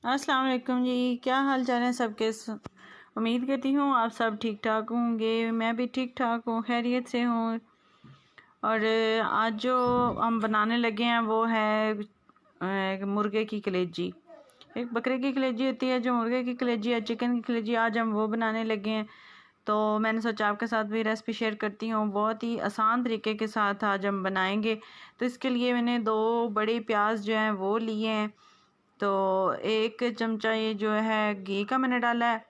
अस्सलाम वालेकुम जी, क्या हाल चाल है सबके। उम्मीद करती हूँ आप सब ठीक ठाक होंगे। मैं भी ठीक ठाक हूँ, खैरियत से हूँ। और आज जो हम बनाने लगे हैं वो है मुर्गे की कलेजी। एक बकरे की कलेजी होती है, जो मुर्गे की कलेजी है, चिकन की कलेजी, आज हम वो बनाने लगे हैं। तो मैंने सोचा आपके साथ भी रेसिपी शेयर करती हूँ। बहुत ही आसान तरीके के साथ आज हम बनाएंगे। तो इसके लिए मैंने 2 बड़े प्याज जो हैं वो लिए हैं। तो 1 चमचा ये जो है घी का मैंने डाला है।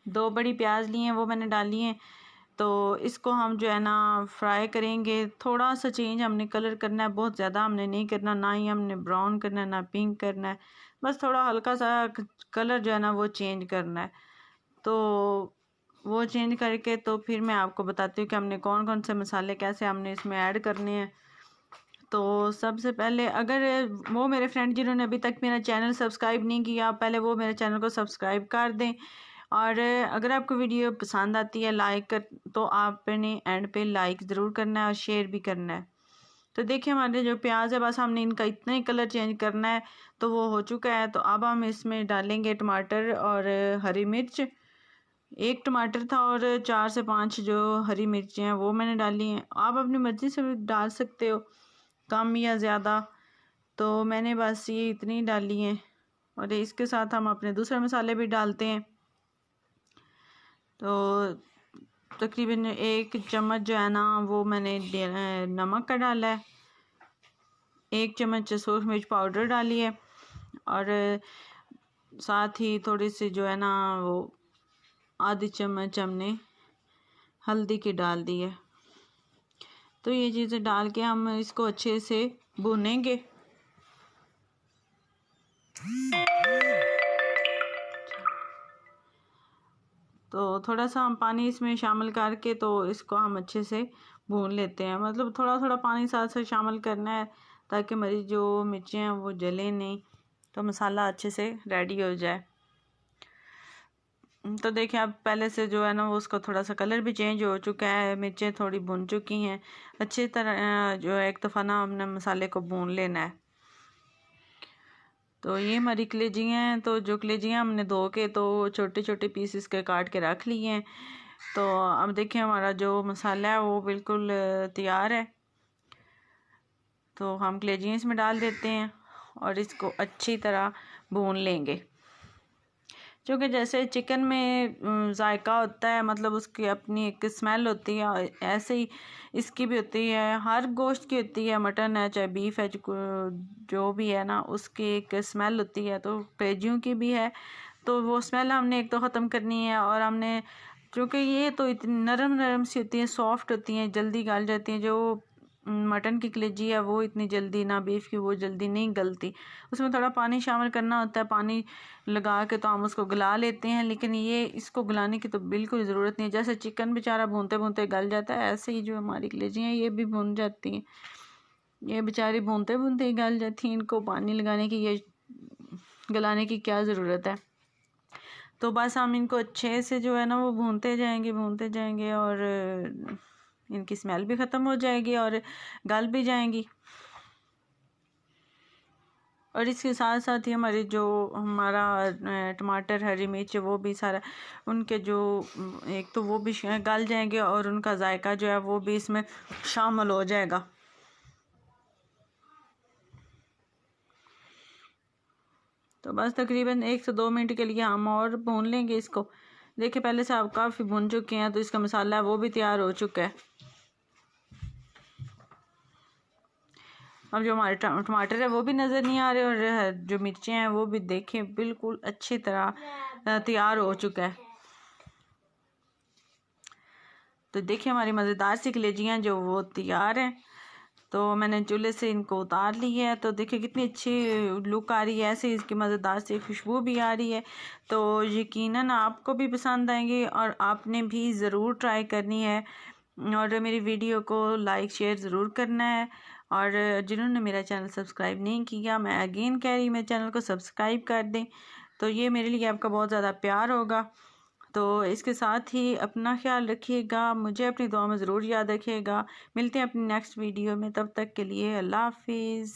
2 बड़ी प्याज लिए हैं वो मैंने डाली हैं। तो इसको हम जो है ना फ्राई करेंगे। थोड़ा सा चेंज हमने कलर करना है, बहुत ज़्यादा हमने नहीं करना, ना ही हमने ब्राउन करना है ना पिंक करना है। बस थोड़ा हल्का सा कलर जो है ना वो चेंज करना है। तो वो चेंज करके तो फिर मैं आपको बताती हूँ कि हमने कौन कौन से मसाले कैसे हमने इसमें ऐड करने हैं। तो सबसे पहले अगर वो मेरे फ्रेंड जिन्होंने अभी तक मेरा चैनल सब्सक्राइब नहीं किया, पहले वो मेरे चैनल को सब्सक्राइब कर दें। और अगर आपको वीडियो पसंद आती है तो आपने एंड पे लाइक ज़रूर करना है और शेयर भी करना है। तो देखिए हमारे जो प्याज है बस हमने इनका इतना ही कलर चेंज करना है। तो वो हो चुका है। तो अब हम इसमें डालेंगे टमाटर और हरी मिर्च। 1 टमाटर था और 4 से 5 जो हरी मिर्चें हैं वो मैंने डाली हैं। आप अपनी मर्ज़ी से भी डाल सकते हो, कम या ज़्यादा। तो मैंने बस ये इतनी डाली हैं। और इसके साथ हम अपने दूसरे मसाले भी डालते हैं। तो तकरीबन 1 चम्मच जो है ना वो मैंने नमक का डाला है। 1 चम्मच सूरज मिर्च पाउडर डाली है। और साथ ही थोड़ी सी जो है ना वो आधी चम्मच हमने हल्दी की डाल दी है। तो ये चीज़ें डाल के हम इसको अच्छे से भूनेंगे। तो थोड़ा सा हम पानी इसमें शामिल करके तो इसको हम अच्छे से भून लेते हैं। मतलब थोड़ा थोड़ा पानी साथ साथ शामिल करना है ताकि हमारी जो मिर्चें हैं वो जलें नहीं, तो मसाला अच्छे से रेडी हो जाए। तो देखिए अब पहले से जो है ना वो उसका थोड़ा सा कलर भी चेंज हो चुका है, मिर्चें थोड़ी भुन चुकी हैं अच्छी तरह। जो है एक दफ़ा ना हमने मसाले को भून लेना है। तो ये हमारी कलेजियाँ हैं। तो जो कलेजियाँ हमने धो के तो छोटे छोटे पीसेस के काट के रख लिए हैं। तो अब देखिए हमारा जो मसाला है वो बिल्कुल तैयार है। तो हम कलेजियाँ इसमें डाल देते हैं और इसको अच्छी तरह भून लेंगे। क्योंकि जैसे चिकन में जायका होता है, मतलब उसकी अपनी एक स्मेल होती है, ऐसे ही इसकी भी होती है। हर गोश्त की होती है, मटन है चाहे बीफ है, जो भी है ना उसकी एक स्मेल होती है। तो कलेजियों की भी है। तो वो स्मेल हमने एक तो ख़त्म करनी है। और हमने क्योंकि ये तो इतनी नरम नरम सी होती हैं, सॉफ्ट होती हैं, जल्दी गल जाती हैं। जो मटन की कलेजी है वो इतनी जल्दी, ना बीफ की, वो जल्दी नहीं गलती। उसमें थोड़ा पानी शामिल करना होता है। पानी लगा के तो हम उसको गला लेते हैं, लेकिन ये इसको गलाने की तो बिल्कुल ज़रूरत नहीं है। जैसे चिकन बेचारा भूनते भूनते गल जाता है, ऐसे ही जो हमारी कलेजी हैं ये भी भून जाती हैं। ये बेचारी भूनते भूनते ही गल जाती हैं। इनको पानी लगाने की, ये गलाने की क्या ज़रूरत है। तो बस हम इनको अच्छे से जो है ना वो भूनते जाएंगे और इनकी स्मेल भी ख़त्म हो जाएगी और गल भी जाएंगी। और इसके साथ साथ ही हमारा टमाटर हरी मिर्च वो भी सारा उनके जो एक तो वो भी गल जाएंगे और उनका जायका जो है वो भी इसमें शामिल हो जाएगा। तो बस तकरीबन 1 से 2 मिनट के लिए हम और भून लेंगे इसको। देखिए पहले से आप काफ़ी भून चुके हैं, तो इसका मसाला है वो भी तैयार हो चुका है। अब जो हमारे टमाटर है वो भी नज़र नहीं आ रहे और जो मिर्चें हैं वो भी देखें बिल्कुल अच्छी तरह तैयार हो चुका है। तो देखिए हमारी मज़ेदार सी कलेजियाँ जो वो तैयार हैं। तो मैंने चूल्हे से इनको उतार ली है। तो देखिए कितनी अच्छी लुक आ रही है, ऐसे इसकी मज़ेदार सी खुशबू भी आ रही है। तो यकीनन आपको भी पसंद आएंगी और आपने भी ज़रूर ट्राई करनी है। और मेरी वीडियो को लाइक शेयर ज़रूर करना है। और जिन्होंने मेरा चैनल सब्सक्राइब नहीं किया, मैं अगेन कह रही मेरे चैनल को सब्सक्राइब कर दें। तो ये मेरे लिए आपका बहुत ज़्यादा प्यार होगा। तो इसके साथ ही अपना ख्याल रखिएगा, मुझे अपनी दुआ में ज़रूर याद रखिएगा। मिलते हैं अपनी नेक्स्ट वीडियो में, तब तक के लिए अल्लाह हाफिज़।